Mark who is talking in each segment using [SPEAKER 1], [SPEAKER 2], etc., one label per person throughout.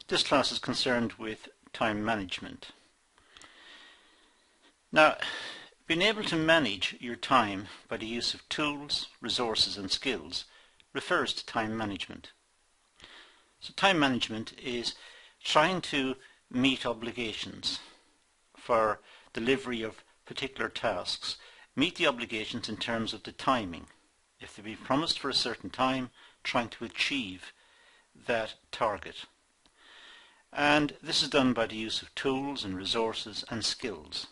[SPEAKER 1] This class is concerned with time management. Now, being able to manage your time by the use of tools, resources and skills refers to time management. So time management is trying to meet obligations for delivery of particular tasks. Meet the obligations in terms of the timing. If they've been promised for a certain time, trying to achieve that target. And this is done by the use of tools and resources and skills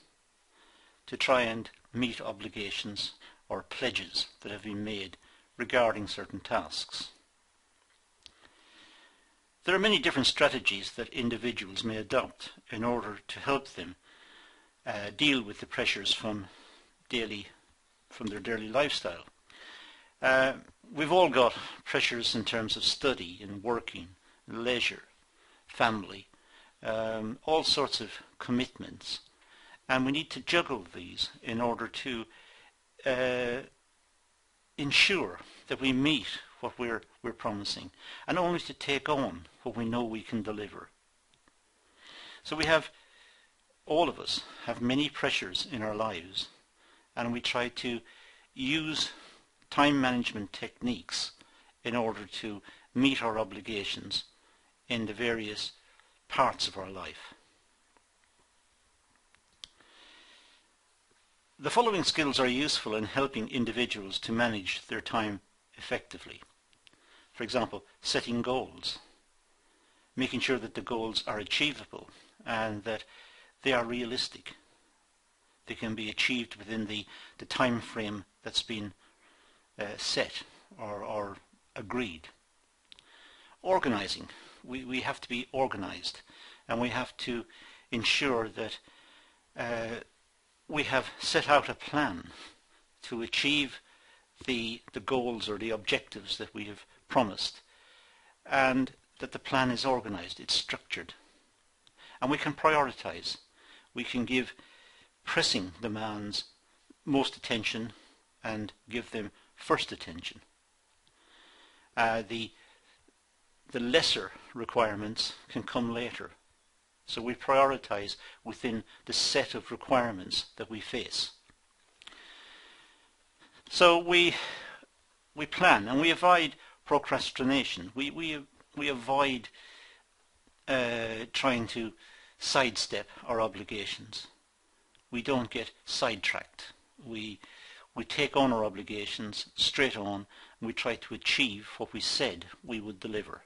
[SPEAKER 1] to try and meet obligations or pledges that have been made regarding certain tasks. There are many different strategies that individuals may adopt in order to help them deal with the pressures from their daily lifestyle. We've all got pressures in terms of study and working, leisure, family, all sorts of commitments, and we need to juggle these in order to ensure that we meet what we're promising, and only to take on what we know we can deliver. So all of us have many pressures in our lives, and we try to use time management techniques in order to meet our obligations in the various parts of our life. The following skills are useful in helping individuals to manage their time effectively. For example, setting goals, making sure that the goals are achievable and that they are realistic. They can be achieved within the time frame that's been set or agreed. Organising. We have to be organised, and we have to ensure that we have set out a plan to achieve the goals or the objectives that we have promised, and that the plan is organised, it's structured. And we can prioritise. We can give pressing demands most attention and give them first attention. The lesser requirements can come later. So we prioritise within the set of requirements that we face. So we plan and we avoid procrastination. We avoid trying to sidestep our obligations. We don't get sidetracked. We take on our obligations straight on, and we try to achieve what we said we would deliver.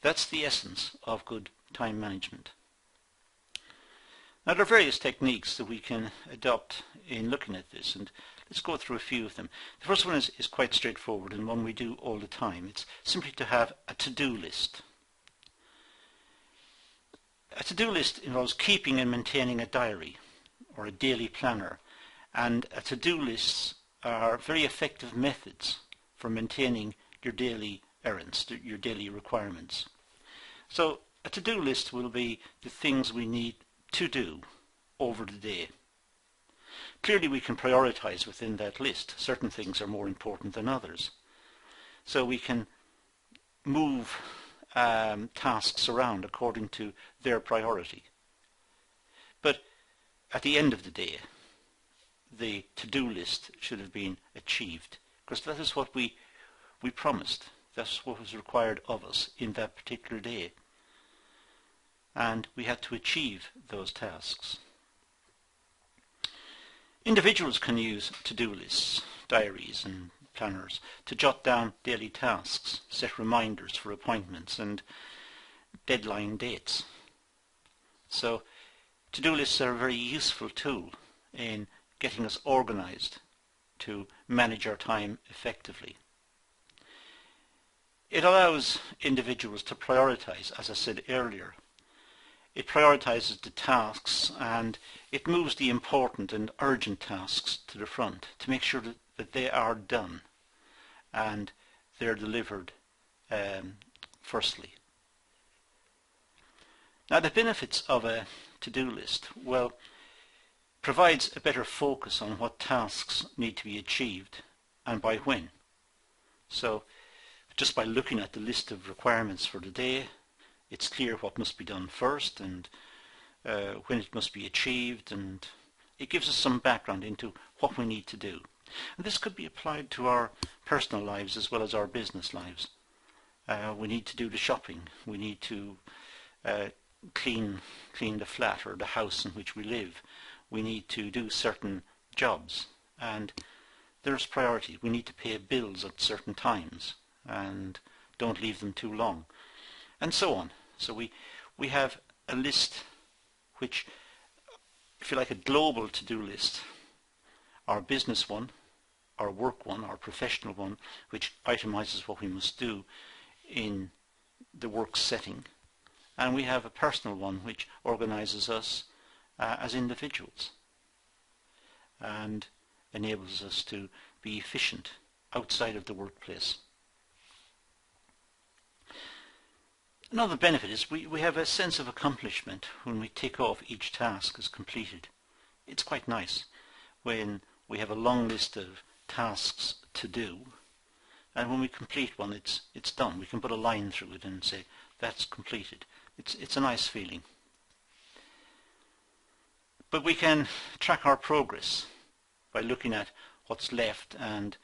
[SPEAKER 1] That's the essence of good time management. Now, there are various techniques that we can adopt in looking at this, and let's go through a few of them. The first one is quite straightforward and one we do all the time. It's simply to have a to-do list. A to-do list involves keeping and maintaining a diary or a daily planner, and to-do lists are very effective methods for maintaining your daily errands, your daily requirements. So a to-do list will be the things we need to do over the day. Clearly we can prioritise within that list. Certain things are more important than others. So we can move tasks around according to their priority. But at the end of the day, the to-do list should have been achieved, because that is what we promised. That's what was required of us in that particular day. And we had to achieve those tasks. Individuals can use to-do lists, diaries and planners to jot down daily tasks, set reminders for appointments and deadline dates. So to-do lists are a very useful tool in getting us organised to manage our time effectively. It allows individuals to prioritise, as I said earlier. It prioritises the tasks, and it moves the important and urgent tasks to the front to make sure that they are done and they're delivered firstly. Now, the benefits of a to-do list, well, provides a better focus on what tasks need to be achieved and by when. So just by looking at the list of requirements for the day, It's clear what must be done first and when it must be achieved, and it gives us some background into what we need to do. And this could be applied to our personal lives as well as our business lives. We need to do the shopping. We need to clean the flat or the house in which we live. We need to do certain jobs, and there's priority. We need to pay bills at certain times and don't leave them too long, and so on. So we have a list which, if you like, a global to-do list, our business one, our work one, our professional one, which itemizes what we must do in the work setting, and we have a personal one which organizes us as individuals and enables us to be efficient outside of the workplace. Another benefit is we have a sense of accomplishment when we tick off each task as completed. It's quite nice when we have a long list of tasks to do, and when we complete one, it's done. We can put a line through it and say that's completed. It's a nice feeling. But we can track our progress by looking at what's left and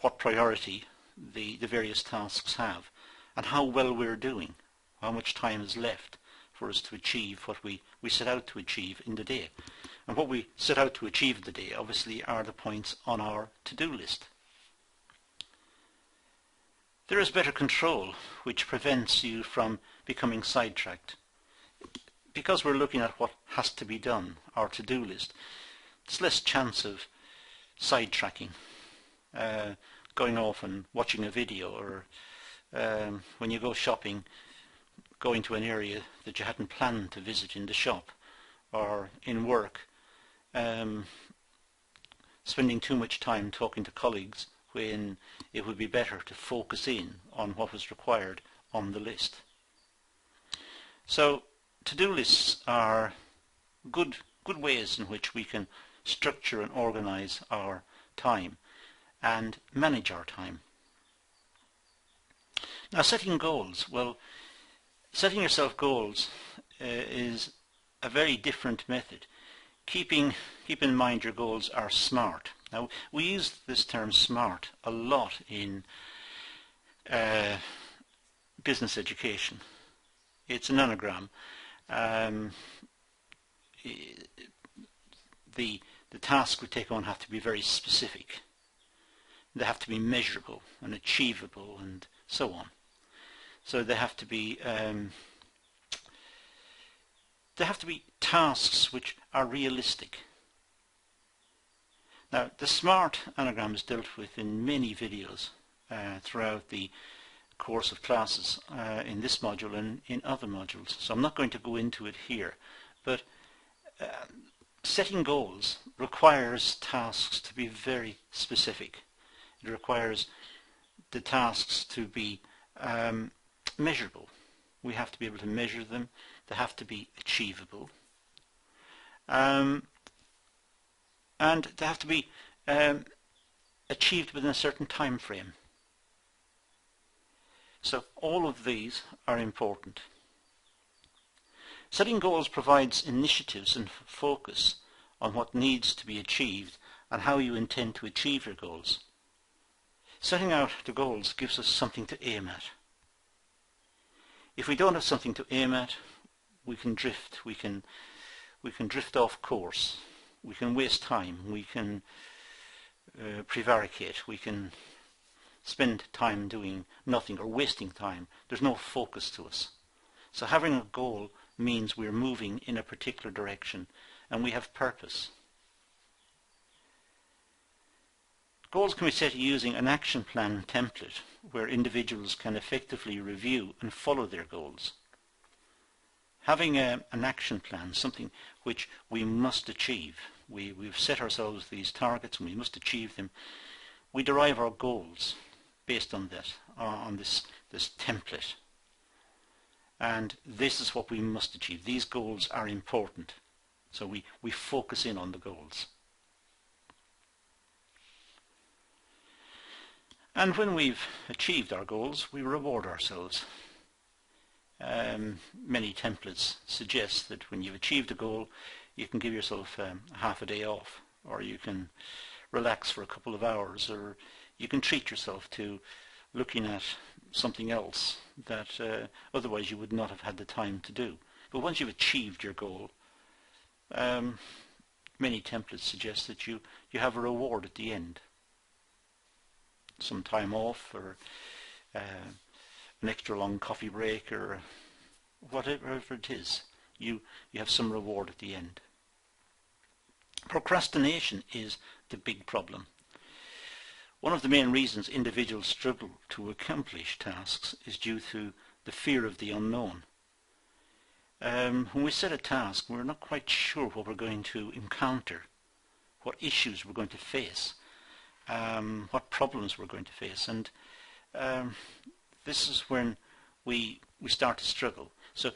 [SPEAKER 1] what priority the various tasks have, and how well we're doing, how much time is left for us to achieve what we set out to achieve in the day. And what we set out to achieve in the day obviously are the points on our to-do list. There is better control, which prevents you from becoming sidetracked. Because we're looking at what has to be done, our to-do list, there's less chance of sidetracking, going off and watching a video, or when you go shopping, going to an area that you hadn't planned to visit in the shop, or in work, spending too much time talking to colleagues when it would be better to focus in on what was required on the list. So to-do lists are good ways in which we can structure and organize our time and manage our time. Now, setting goals. Well, setting yourself goals is a very different method. Keep in mind your goals are SMART. Now, we use this term SMART a lot in business education. It's an anagram. The tasks we take on have to be very specific. They have to be measurable and achievable and so on. So they have to be tasks which are realistic. Now, the SMART anagram is dealt with in many videos throughout the course of classes in this module and in other modules, so I'm not going to go into it here, but setting goals requires tasks to be very specific. It requires the tasks to be measurable. We have to be able to measure them. They have to be achievable. And they have to be achieved within a certain time frame. So all of these are important. Setting goals provides initiatives and focus on what needs to be achieved and how you intend to achieve your goals. Setting out the goals gives us something to aim at. If we don't have something to aim at, we can drift. We can drift off course. We can waste time. We can prevaricate. We can spend time doing nothing or wasting time. There's no focus to us. So having a goal means we're moving in a particular direction and we have purpose. Goals can be set using an action plan template where individuals can effectively review and follow their goals. Having an action plan, something which we must achieve. We've set ourselves these targets and we must achieve them. We derive our goals based on that, on this template. And this is what we must achieve. These goals are important. So we focus in on the goals. And when we've achieved our goals, we reward ourselves. Many templates suggest that when you've achieved a goal, you can give yourself half a day off, or you can relax for a couple of hours, or you can treat yourself to looking at something else that otherwise you would not have had the time to do. But once you've achieved your goal, many templates suggest that you have a reward at the end. Some time off, or an extra long coffee break, or whatever it is. You have some reward at the end. Procrastination is the big problem. One of the main reasons individuals struggle to accomplish tasks is due to the fear of the unknown. When we set a task, we're not quite sure what we're going to encounter, what issues we're going to face, what problems we're going to face, and this is when we start to struggle. So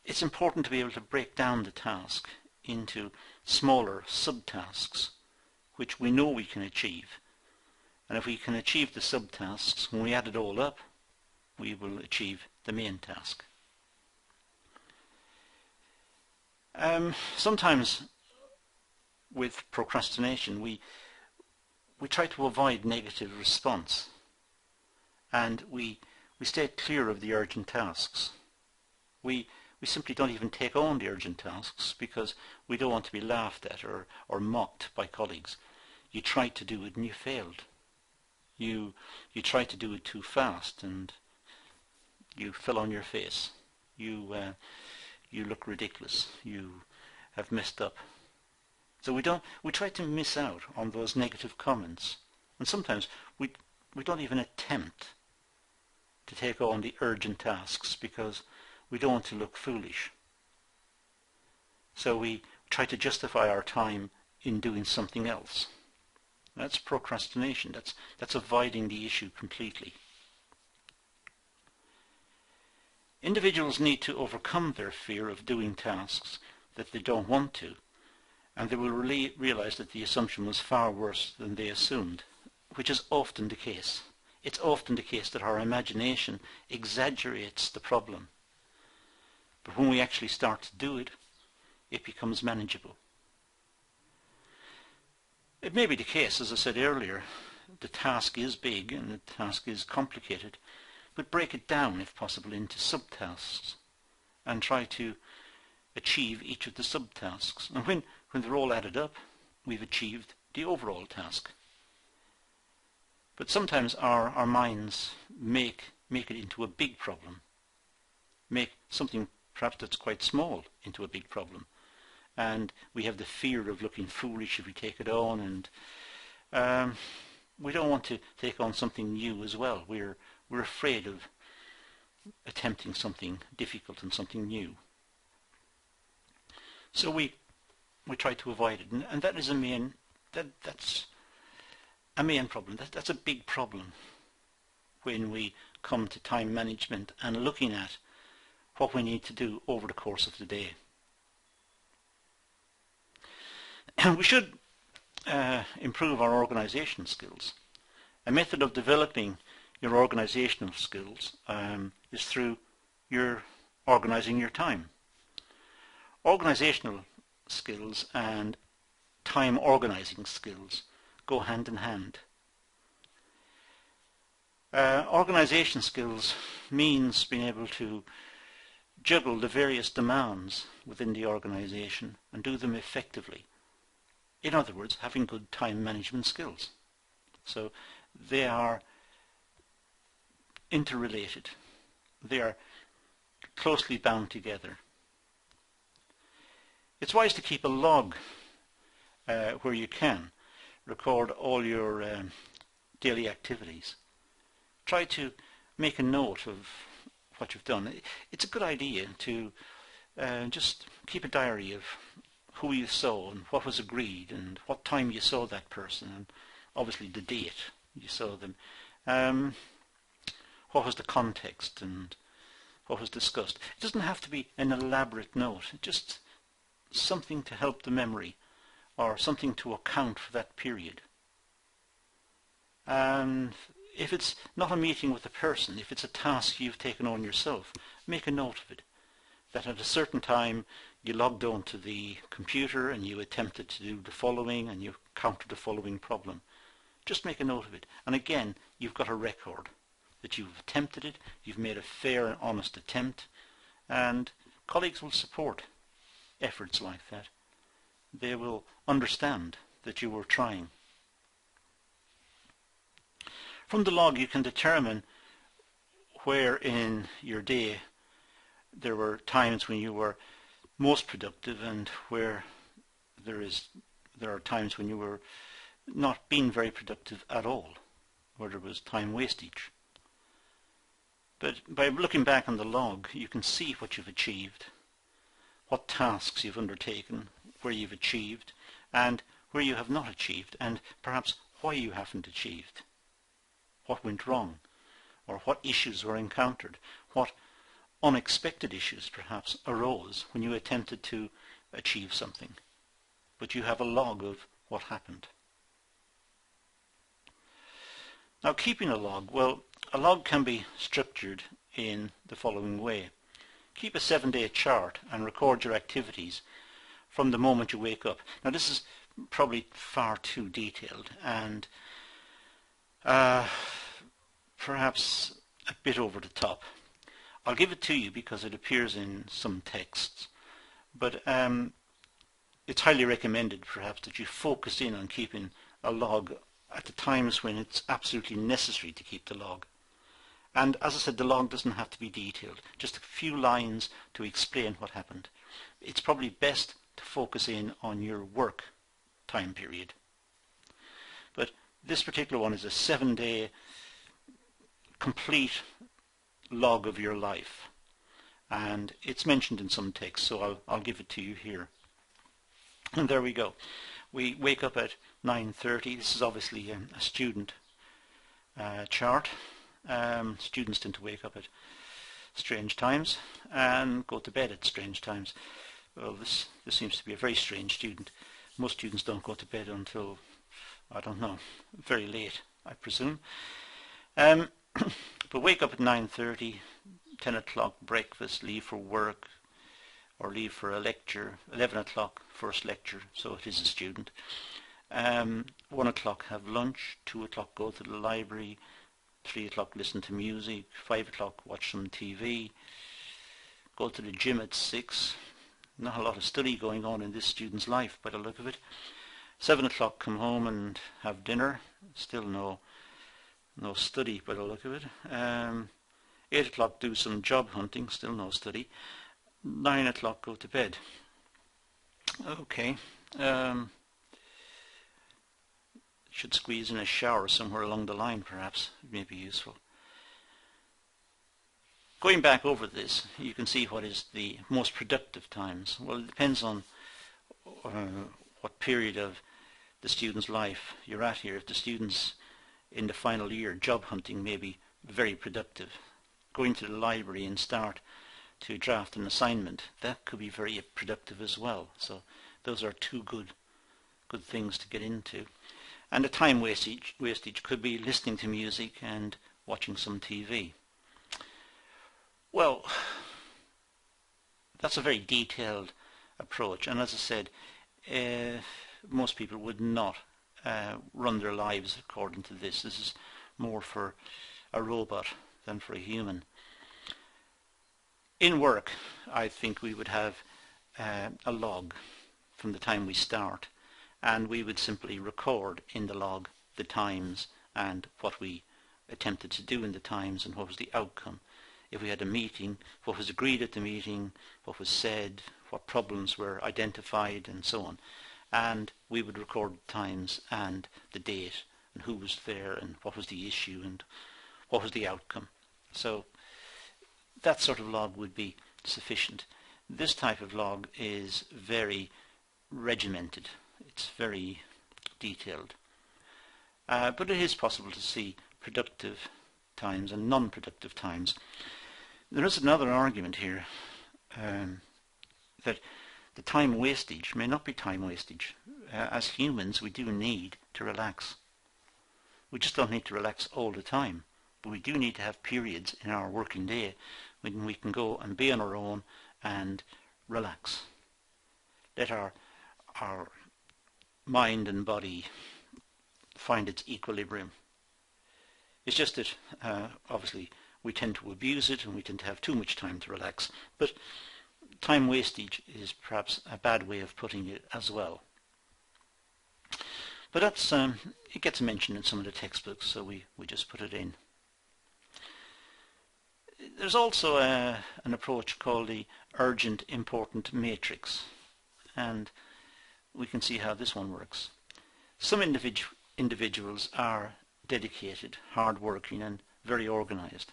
[SPEAKER 1] it's important to be able to break down the task into smaller subtasks which we know we can achieve. And if we can achieve the subtasks, when we add it all up, we will achieve the main task. Sometimes with procrastination we try to avoid negative response, and we stay clear of the urgent tasks. We simply don't even take on the urgent tasks because we don't want to be laughed at or mocked by colleagues. You tried to do it and you failed. You tried to do it too fast and you fell on your face. You look ridiculous. You have messed up. So we try to miss out on those negative comments, and sometimes we don't even attempt to take on the urgent tasks because we don't want to look foolish. So we try to justify our time in doing something else. That's procrastination. That's avoiding the issue completely. Individuals need to overcome their fear of doing tasks that they don't want to, and they will realize that the assumption was far worse than they assumed, which is often the case. It's often the case that our imagination exaggerates the problem. But when we actually start to do it, it becomes manageable. It may be the case, as I said earlier, the task is big and the task is complicated, but break it down, if possible, into subtasks and try to achieve each of the subtasks. And when they're all added up, we've achieved the overall task. But sometimes our minds make it into a big problem, make something perhaps that's quite small into a big problem. And we have the fear of looking foolish if we take it on, and we don't want to take on something new as well. We're afraid of attempting something difficult and something new. So we try to avoid it, and that is that's a main problem. That's a big problem when we come to time management and looking at what we need to do over the course of the day. We should improve our organization skills. A method of developing your organizational skills is through organizing your time. Organizational skills and time organizing skills go hand in hand. Organization skills means being able to juggle the various demands within the organization and do them effectively. In other words, having good time management skills. So they are interrelated. They are closely bound together. It's wise to keep a log where you can. Record all your daily activities. Try to make a note of what you've done. It's a good idea to just keep a diary of who you saw and what was agreed and what time you saw that person, and obviously the date you saw them. What was the context and what was discussed. It doesn't have to be an elaborate note, just something to help the memory or something to account for that period. And if it's not a meeting with a person, if it's a task you've taken on yourself, make a note of it. That at a certain time you logged on to the computer and you attempted to do the following and you countered the following problem. Just make a note of it. And again, you've got a record that you've attempted it, you've made a fair and honest attempt, and colleagues will support efforts like that. They will understand that you were trying. From the log you can determine where in your day there were times when you were most productive and where there are times when you were not being very productive at all, where there was time wastage. But by looking back on the log, you can see what you've achieved, what tasks you've undertaken, where you've achieved, and where you have not achieved, and perhaps why you haven't achieved, what went wrong, or what issues were encountered, what unexpected issues perhaps arose when you attempted to achieve something. But you have a log of what happened. Now, keeping a log, well, a log can be structured in the following way. Keep a 7-day chart and record your activities from the moment you wake up. Now, this is probably far too detailed and perhaps a bit over the top. I'll give it to you because it appears in some texts, but it's highly recommended perhaps that you focus in on keeping a log at the times when it's absolutely necessary to keep the log. And as I said, the log doesn't have to be detailed, just a few lines to explain what happened. It's probably best to focus in on your work time period. But this particular one is a 7-day complete log of your life, and it's mentioned in some text, so I'll give it to you here. And there we go. We wake up at 9:30. This is obviously a student chart. Students tend to wake up at strange times and go to bed at strange times. Well, this seems to be a very strange student. Most students don't go to bed until, I don't know, very late, I presume. But wake up at 9:30, 10 o'clock breakfast, leave for work or leave for a lecture, 11 o'clock first lecture, so it is a student. 1 o'clock have lunch, 2 o'clock go to the library, 3 o'clock listen to music, 5 o'clock watch some TV, go to the gym at 6. Not a lot of study going on in this student's life by the look of it. 7 o'clock come home and have dinner, still no study by the look of it. 8 o'clock do some job hunting, still no study. 9 o'clock go to bed. Okay. Should squeeze in a shower somewhere along the line perhaps. It may be useful. Going back over this, you can see what is the most productive times. Well, it depends on what period of the student's life you're at here. If the student's in the final year, job hunting may be very productive. Going to the library and start to draft an assignment, that could be very productive as well. So those are two good things to get into. And the time wastage could be listening to music and watching some TV. Well, that's a very detailed approach, and as I said, most people would not run their lives according to this. This is more for a robot than for a human. In work, I think we would have a log from the time we start, and we would simply record in the log the times and what we attempted to do in the times and what was the outcome. If we had a meeting, what was agreed at the meeting, what was said, what problems were identified, and so on. And we would record the times and the date and who was there and what was the issue and what was the outcome. So that sort of log would be sufficient. This type of log is very regimented. It's very detailed. But it is possible to see productive times and non-productive times. There is another argument here that the time wastage may not be time wastage. As humans, we do need to relax. We just don't need to relax all the time, but we do need to have periods in our working day when we can go and be on our own and relax. Let our mind and body find its equilibrium. It's just that obviously we tend to abuse it and we tend to have too much time to relax, but time wastage is perhaps a bad way of putting it as well. But that's it gets mentioned in some of the textbooks, so we just put it in. There's also an approach called the urgent important matrix, and we can see how this one works. Some individuals are dedicated, hard-working and very organized.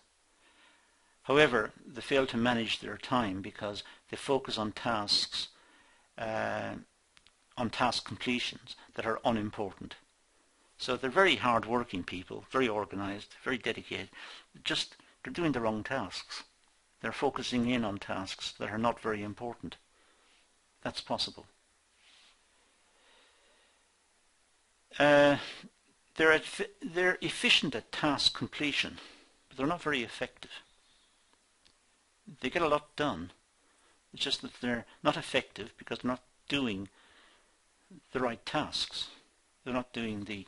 [SPEAKER 1] However, they fail to manage their time because they focus on tasks, on task completions that are unimportant. So they're very hard-working people, very organized, very dedicated, just they're doing the wrong tasks. They're focusing in on tasks that are not very important. That's possible. They're efficient at task completion, but they're not very effective. They get a lot done. It's just that they're not effective because they're not doing the right tasks. They're not doing the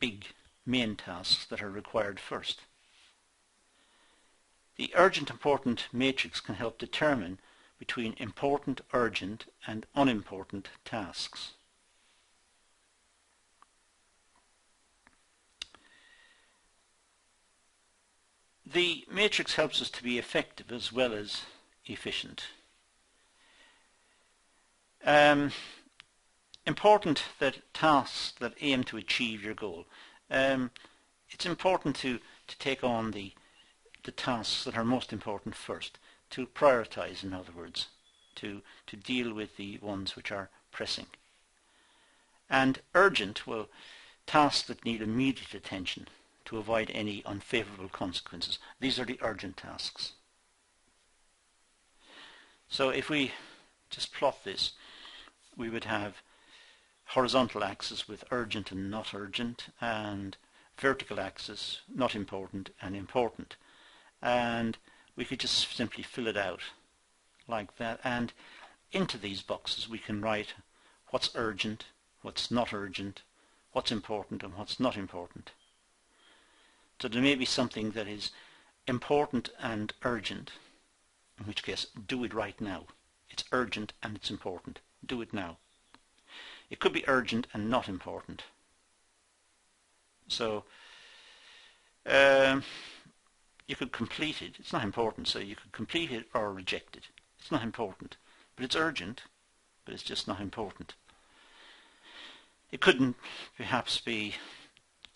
[SPEAKER 1] big main tasks that are required first. The urgent important matrix can help determine between important, urgent and unimportant tasks. The matrix helps us to be effective as well as efficient. Important that tasks that aim to achieve your goal. It's important to take on the tasks that are most important first, to prioritize, in other words, to deal with the ones which are pressing. And urgent, well, tasks that need immediate attention to avoid any unfavorable consequences. These are the urgent tasks. So if we just plot this, we would have horizontal axis with urgent and not urgent, and vertical axis not important and important. And we could just simply fill it out like that, and into these boxes we can write what's urgent, what's not urgent, what's important and what's not important. So there may be something that is important and urgent, in which case do it right now. It's urgent and it's important. Do it now. It could be urgent and not important. So you could complete it. It's not important, so you could complete it or reject it. It's not important, but it's urgent, but it's just not important. It couldn't perhaps be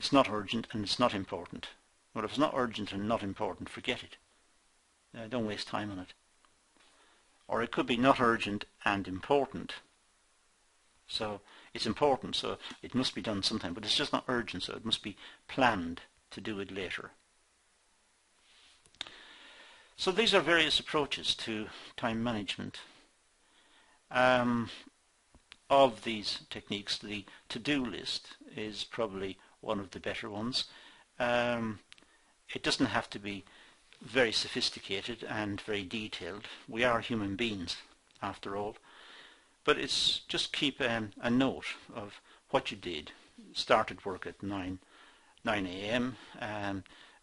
[SPEAKER 1] it's not urgent and it's not important. Well, if it's not urgent and not important, forget it. Don't waste time on it. Or it could be not urgent and important. So it's important, so it must be done sometime, but it's just not urgent, so it must be planned to do it later. So these are various approaches to time management. Of these techniques, the to-do list is probably one of the better ones. It doesn't have to be very sophisticated and very detailed. We are human beings, after all. But it's just keep a note of what you did. Started work at 9 a.m.,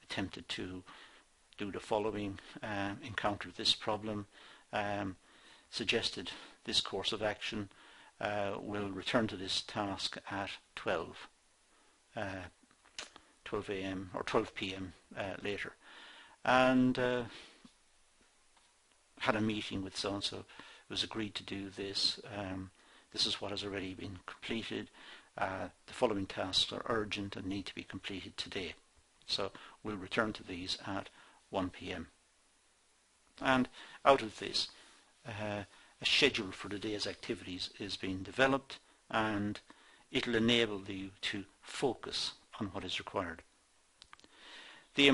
[SPEAKER 1] attempted to do the following, encountered this problem, suggested this course of action, will return to this task at 12 a.m. or 12 p.m. Later, and had a meeting with so-and-so. It was agreed to do this. This is what has already been completed. The following tasks are urgent and need to be completed today. So we'll return to these at 1 p.m. And out of this, a schedule for the day's activities is being developed, and it'll enable you to focus on what is required. The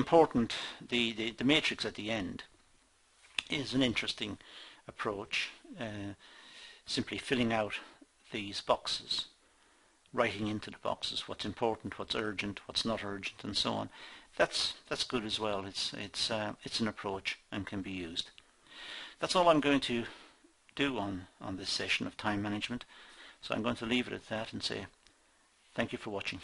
[SPEAKER 1] matrix at the end is an interesting approach, simply filling out these boxes writing into the boxes what's important, what's urgent, what's not urgent, and so on. That's good as well. It's an approach and can be used. That's all I'm going to do on this session of time management. So I'm going to leave it at that and say thank you for watching.